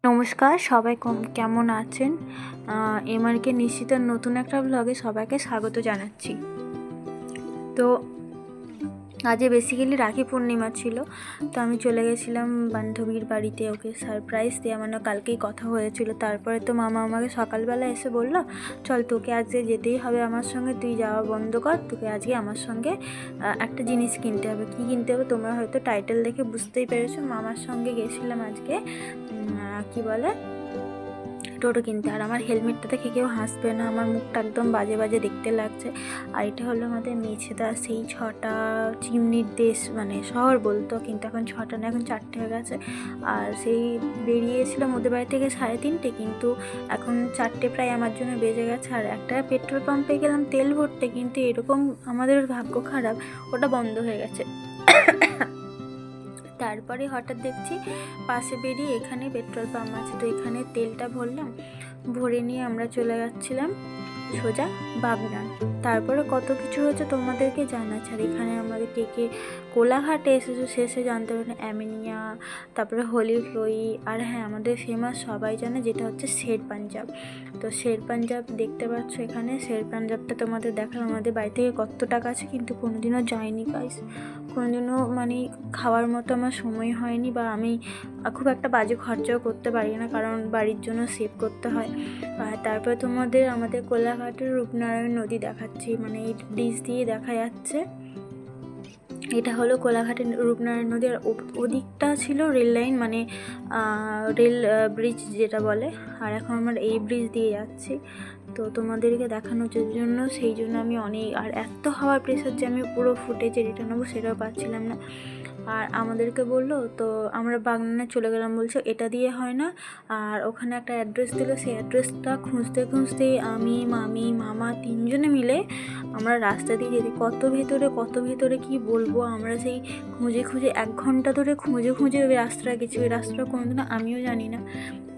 নমস্কার, সবাই কেমন আছেন? এমআরকে নিশ্চিতের নতুন একটা ব্লগে সবাইকে স্বাগত জানাচ্ছি। তো আজকে বেসিক্যালি রাখি পূর্ণিমা ছিল, তো আমি চলে গেছিলাম বান্ধবীর বাড়িতে ওকে সারপ্রাইজ দেওয়া। মানে কালকেই কথা হয়েছিল। তারপরে তো মামা আমাকে সকালবেলা এসে বললো, চল তোকে আজকে যেতেই হবে আমার সঙ্গে, তুই যাওয়া বন্ধ কর, তোকে আজকে আমার সঙ্গে একটা জিনিস কিনতে হবে। কী কিনতে হবে তোমরা হয়তো টাইটেল দেখে বুঝতেই পেরেছো। মামার সঙ্গে গেছিলাম আজকে কি বলে টোটো কিনতে। আর আমার হেলমেটটা দেখে কেউ হাসবে না, আমার মুখটা একদম বাজে বাজে দেখতে লাগছে। আর এটা হলো আমাদের মেছেদা সেই 6টা চিমনির দেশ, মানে শহর বলতো, কিন্তু এখন 6টা না, এখন 4টে হয়ে গেছে। আর সেই বেরিয়েছিলাম ওদের বাড়ি থেকে 3:30, কিন্তু এখন 4টে প্রায় আমার জন্য বেজে গেছে। আর একটা পেট্রোল পাম্পে গেলাম তেল ভরতে, কিন্তু এরকম আমাদের ভাগ্য খারাপ, ওটা বন্ধ হয়ে গেছে। তারপরে হঠাৎ দেখছি পাশে বেরিয়ে এখানে পেট্রোল পাম্প আছে, তো এখানে তেলটা ভরলাম। ভরে নিয়ে আমরা চলে যাচ্ছিলাম সোজা বাগনান। তারপরে কত কিছু হয়েছে তোমাদেরকে জানাচ্ছি। আর এখানে আমাদের কে কোলাঘাটে এসেছো শেষে জানতে পারেন অ্যামিনিয়া, তারপরে হোলি ফ্লোই। আর হ্যাঁ, আমাদের ফেমাস সবাই জানে যেটা হচ্ছে শের পাঞ্জাব। তো শের পাঞ্জাব দেখতে পাচ্ছ এখানে। শের পাঞ্জাবটা তোমাদের দেখালাম, আমাদের বাড়ি থেকে কতটা কাছে, কিন্তু কোনোদিনও যাইনি গাইস। কোনোদিনও মানে খাওয়ার মতো আমার সময় হয়নি, বা আমি খুব একটা বাজে খরচাও করতে পারি না, কারণ বাড়ির জন্য সেভ করতে হয়। আর তারপরে তোমাদের আমাদের কোলাঘাটের রূপনারায়ণ নদী দেখাচ্ছি, মানে এই ব্রিজ দিয়ে দেখা যাচ্ছে। এটা হলো কোলাঘাটের রূপনারায়ণ নদী। আর ওদিকটা ছিল রেল লাইন, মানে রেল ব্রিজ যেটা বলে। আর এখন আমরা এই ব্রিজ দিয়ে যাচ্ছি, তো তোমাদেরকে দেখানোর জন্য, সেই জন্য আমি আর এত হাওয়ার প্রেশার যে আমি পুরো ফুটেজ এডিটে নেবো সেটাও পাচ্ছিলাম না। আর আমাদেরকে বললো, তো আমরা বাগনানে চলে গেলাম, বলছে এটা দিয়ে হয় না। আর ওখানে একটা অ্যাড্রেস দিল, সেই অ্যাড্রেসটা খুঁজতে খুঁজতে আমি, মামি, মামা 3জনে মিলে আমরা রাস্তা দিয়ে যেতে কত ভেতরে কি বলবো, আমরা সেই খুঁজে 1 ঘন্টা ধরে খুঁজে ওই রাস্তাটা গেছি। ওই রাস্তাটা কোনোদিনও আমিও জানি না,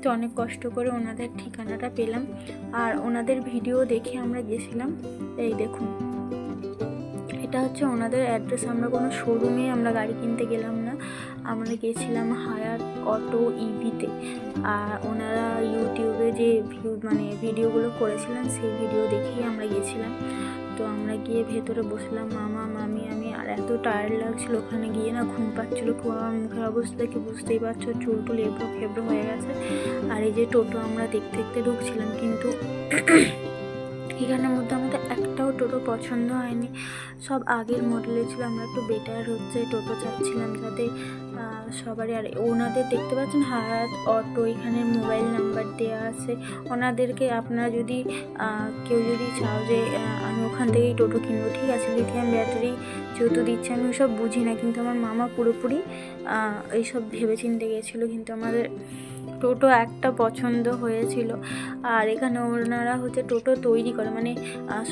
তো অনেক কষ্ট করে ওনাদের ঠিকানাটা পেলাম। আর ওনাদের ভিডিও দেখে আমরা গেছিলাম। এই দেখুন, এটা হচ্ছে ওনাদের অ্যাড্রেস। আমরা কোনো শোরুমে আমরা গাড়ি কিনতে গেলাম না, আমরা গেছিলাম হায়ার অটো ইভিতে। আর ওনারা ইউটিউবে যে ভিডিওগুলো করেছিলেন, সেই ভিডিও দেখেই আমরা গেছিলাম। তো আমরা গিয়ে ভেতরে বসলাম, মামা, মামি, আমি। আর এত টায়ার্ড লাগছিল ওখানে গিয়ে, না ঘুম পাচ্ছিলো খুব। আমার মুখের অবস্থা দেখে বুঝতেই পারছো, চুল এবড়ো খেবড়ো হয়ে গেছে। আর এই যে টোটো আমরা দেখতে ঢুকছিলাম, কিন্তু এখানের মধ্যে আমাদের একটাও টোটো পছন্দ হয়নি, সব আগের মডেলের ছিল। আমরা একটু বেটার হচ্ছে টোটো চাচ্ছিলাম যাতে সবারই। আর ওনাদের দেখতে পাচ্ছেন হায়াত অটো, এখানে মোবাইল নাম্বার দেওয়া আছে। ওনাদেরকে আপনারা যদি কেউ যদি চাও যে আমি ওখান থেকেই টোটো কিনবো, ঠিক আছে, লিথিয়াম ব্যাটারি যেহেতু দিচ্ছে, আমি ওসব বুঝি না, কিন্তু আমার মামা পুরোপুরি এইসব ভেবেচিন্তে গেছিলো, কিন্তু আমাদের টোটো একটা পছন্দ হয়েছিল। আর এখানে ওনারা হচ্ছে টোটো তৈরি করে, মানে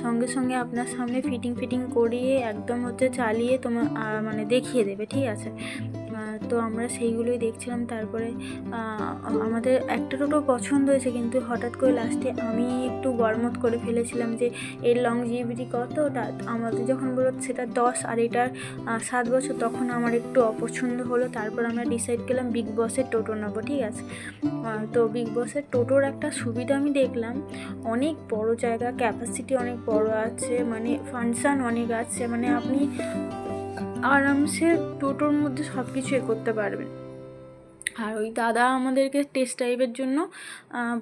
সঙ্গে সঙ্গে আপনার সামনে ফিটিং করিয়ে একদম হচ্ছে চালিয়ে মানে দেখিয়ে দেবে, ঠিক আছে। তো আমরা সেইগুলোই দেখছিলাম। তারপরে আমাদের একটা টোটো পছন্দ হয়েছে, কিন্তু হঠাৎ করে লাস্টে আমি একটু গরমত করে ফেলেছিলাম যে এর লংজিভিটি কতটা। আমাদের যখন বলল সেটা 10 আর এটার 7 বছর, তখন আমার একটু অপছন্দ হলো। তারপর আমরা ডিসাইড করলাম বিগ বসের টোটো নেবো, ঠিক আছে। তো বিগ বসের টোটোর একটা সুবিধা আমি দেখলাম, অনেক বড় জায়গা, ক্যাপাসিটি অনেক বড় আছে, মানে ফাংশান অনেক আছে, মানে আপনি আরামসে টোটোর মধ্যে সব কিছু করতে পারবেন। আর ওই দাদা আমাদেরকে টেস্ট ড্রাইভের জন্য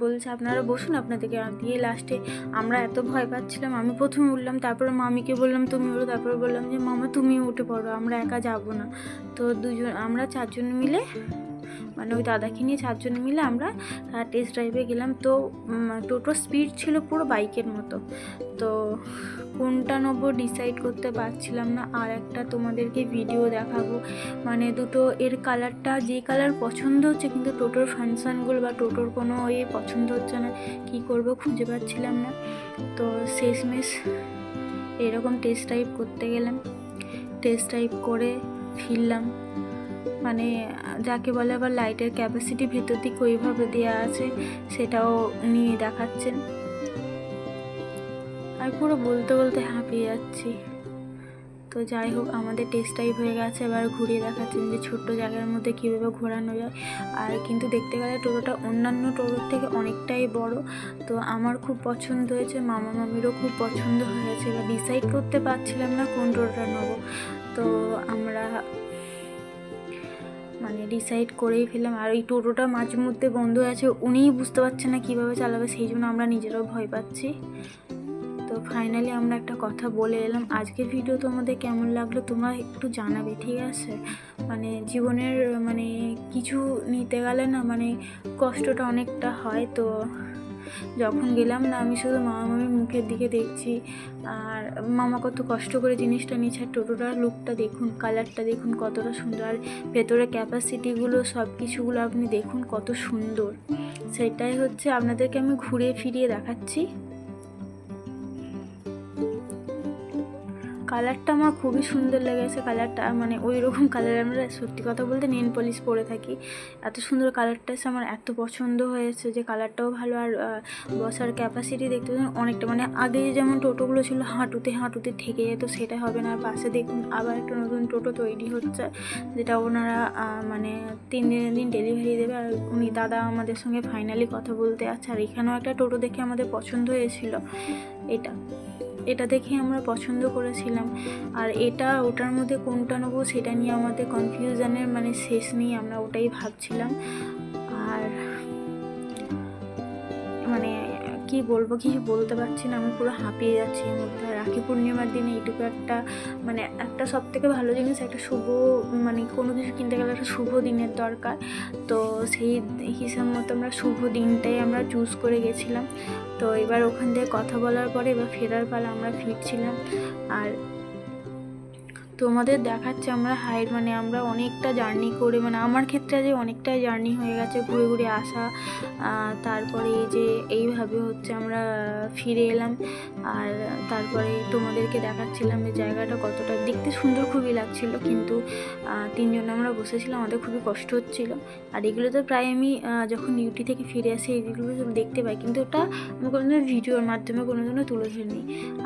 বলছে আপনারা বসুন, আপনাদেরকে দিয়ে। লাস্টে আমরা এত ভয় পাচ্ছিলাম, আমি প্রথমে উঠলাম, তারপরে মামিকে বললাম তুমি ওঠো, তারপরে বললাম যে মামা তুমি উঠে পড়ো, আমরা একা যাব না। তো আমরা 4জন মিলে, মানে ওই দাদাকে নিয়ে 4জন মিলে আমরা টেস্ট ড্রাইভে গেলাম। তো টোটোর স্পিড ছিল পুরো বাইকের মতো, তো কোনটা নেবো ডিসাইড করতে পারছিলাম না। আর একটা তোমাদেরকে ভিডিও দেখাবো, মানে দুটো এর কালারটা, যে কালার পছন্দ হচ্ছে, কিন্তু টোটোর ফাংশানগুলো বা টোটোর কোনো পছন্দ হচ্ছে না, কি করব খুঁজে পাচ্ছিলাম না। তো শেষমেশ এরকম টেস্ট ড্রাইভ করতে গেলাম, টেস্ট ড্রাইভ করে ফিরলাম। মানে যাকে বলে আবার লাইটের ক্যাপাসিটি ভেতর দিকে ওইভাবে দেওয়া আছে, সেটাও নিয়ে দেখাচ্ছেন। আর পুরো বলতে হাঁপিয়ে যাচ্ছি। তো যাই হোক, আমাদের টেস্ট ড্রাইভ হয়ে গেছে, এবার ঘুরিয়ে দেখাচ্ছেন যে ছোট্ট জায়গার মধ্যে কীভাবে ঘোরানো যায়। আর কিন্তু দেখতে গেলে টোটোটা অন্যান্য টোটোর থেকে অনেকটাই বড়। তো আমার খুব পছন্দ হয়েছে, মামা মামিরও খুব পছন্দ হয়েছে। এবার ডিসাইড করতে পারছিলাম না কোন টোটোটা নেবো, তো আমরা মানে ডিসাইড করেই ফেললাম। আর ওই টোটোটা মাঝে মধ্যে বন্ধ আছে, উনিই বুঝতে পারছে না কীভাবে চালাবে, সেই জন্য আমরা নিজেরাও ভয় পাচ্ছি। তো ফাইনালি আমরা একটা কথা বলে এলাম। আজকের ভিডিও তোমাদের কেমন লাগলো তোমরা একটু জানাবে, ঠিক আছে? মানে জীবনের মানে কিছু নিতে গেলে না মানে কষ্টটা অনেকটা হয়। তো যখন গেলাম না, আমি শুধু মামা মামির মুখের দিকে দেখছি, আর মামা কত কষ্ট করে জিনিসটা নিচ্ছে। আর টোটোটার লুকটা দেখুন, কালারটা দেখুন কতটা সুন্দর, আর ভেতরে ক্যাপাসিটিগুলো সব কিছুগুলো আপনি দেখুন কত সুন্দর। সেটাই হচ্ছে আপনাদেরকে আমি ঘুরে ফিরিয়ে দেখাচ্ছি। কালারটা আমার খুবই সুন্দর লেগেছে। কালারটা মানে ওই রকম কালার, আমরা সত্যি কথা বলতে নেল পলিশ পরে থাকি, এত সুন্দর কালারটা এসে আমার এত পছন্দ হয়েছে যে কালারটাও ভালো। আর বসার ক্যাপাসিটি দেখতে অনেকটা, মানে আগে যেমন টোটোগুলো ছিল হাঁটুতে হাঁটুতে ঠেকে যেত, সেটা হবে না। পাশে দেখুন আবার একটা নতুন টোটো তৈরি হচ্ছে, যেটা ওনারা মানে 3 দিনের দিন ডেলিভারি দেবে। আর উনি দাদা আমাদের সঙ্গে ফাইনালি কথা বলতে আছে। আর এখানেও একটা টোটো দেখে আমাদের পছন্দ হয়েছিল, এটা দেখে আমরা পছন্দ করেছিলাম। আর এটা ওটার মধ্যে কোনটা নেবো সেটা নিয়ে আমাদের কনফিউশনের মানে শেষ নেই, আমরা ওটাই ভাবছিলাম। আর মানে কি বলবো, কিছু বলতে পারছি না, আমি পুরো হাঁপিয়ে যাচ্ছি এর মধ্যে। রাখি পূর্ণিমার দিনে এইটুকু একটা মানে একটা সব থেকে ভালো জিনিস, একটা শুভ মানে কোনো কিছু কিনতে গেলে একটা শুভ দিনের দরকার। তো সেই হিসাব মতো আমরা শুভ দিনটাই আমরা চুজ করে গেছিলাম। তো এবার ওখান থেকে কথা বলার পরে এবার ফেরার পালা, আমরা ফিরছিলাম। আর তোমাদের দেখাচ্ছে আমরা মানে আমরা অনেকটা জার্নি করে, মানে আমার ক্ষেত্রে যে অনেকটাই জার্নি হয়ে গেছে, ঘুরে ঘুরে আসা। তারপরে এই যে এইভাবে হচ্ছে আমরা ফিরে এলাম। আর তারপরে তোমাদেরকে দেখাচ্ছিলাম যে জায়গাটা কতটা দেখতে সুন্দর, খুবই লাগছিল। কিন্তু 3 জনে আমরা বসেছিলাম, আমাদের খুবই কষ্ট হচ্ছিল। আর এগুলো তো প্রায় আমি যখন ডিউটি থেকে ফিরে আসি এইগুলো দেখতে পাই, কিন্তু ওটা আমি কোনোদিনও ভিডিওর মাধ্যমে কোনোদিনও তুলে ধরিনি।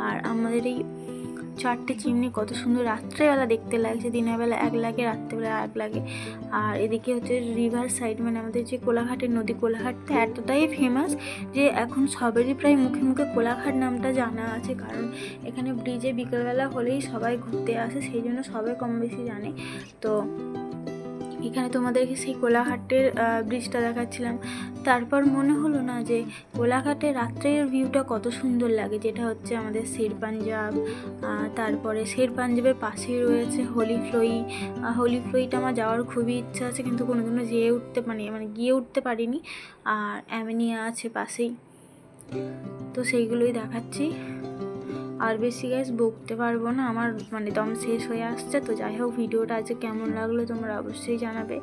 আর আমাদের এই 4টে চিমনি কত সুন্দর রাত্রেবেলা দেখতে লাগছে, দিনের বেলা এক লাগে, রাত্রেবেলা এক লাগে। আর এদিকে হচ্ছে রিভার সাইড, মানে আমাদের যে কোলাঘাটের নদী, কোলাঘাটটা এতটাই ফেমাস যে এখন সবারই প্রায় মুখে মুখে কোলাঘাট নামটা জানা আছে। কারণ এখানে ব্রিজে বিকেলবেলা হলেই সবাই ঘুরতে আসে, সেই জন্য সবাই কম বেশি জানে। তো এখানে তোমাদেরকে সেই কোলাঘাটের ব্রিজটা দেখাচ্ছিলাম। তারপর মনে হলো না যে কোলাঘাটের রাত্রের ভিউটা কত সুন্দর লাগে, যেটা হচ্ছে আমাদের শের পাঞ্জাব। তারপরে শের পাঞ্জাবের পাশেই রয়েছে হোলি ফ্লোইটা আমার যাওয়ার খুবই ইচ্ছা আছে, কিন্তু কোনোদিনও গিয়ে উঠতে পারিনি। আর অ্যামিনিয়া আছে পাশেই, তো সেইগুলোই দেখাচ্ছি। আর বেশি গাইস বকতে পারবো না, আমার মানে দম শেষ হয়ে আসছে। তো যাই হোক, ভিডিওটা আজকে কেমন লাগলো তোমরা অবশ্যই জানাবে।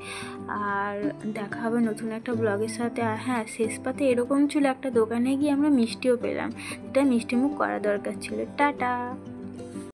আর দেখা হবে নতুন একটা ব্লগের সাথে। আর হ্যাঁ, শেষ পাতে এরকম ছিল, একটা দোকানে গিয়ে আমরা মিষ্টিও পেলাম, যেটা মিষ্টি মুখ করা দরকার ছিল। টাটা।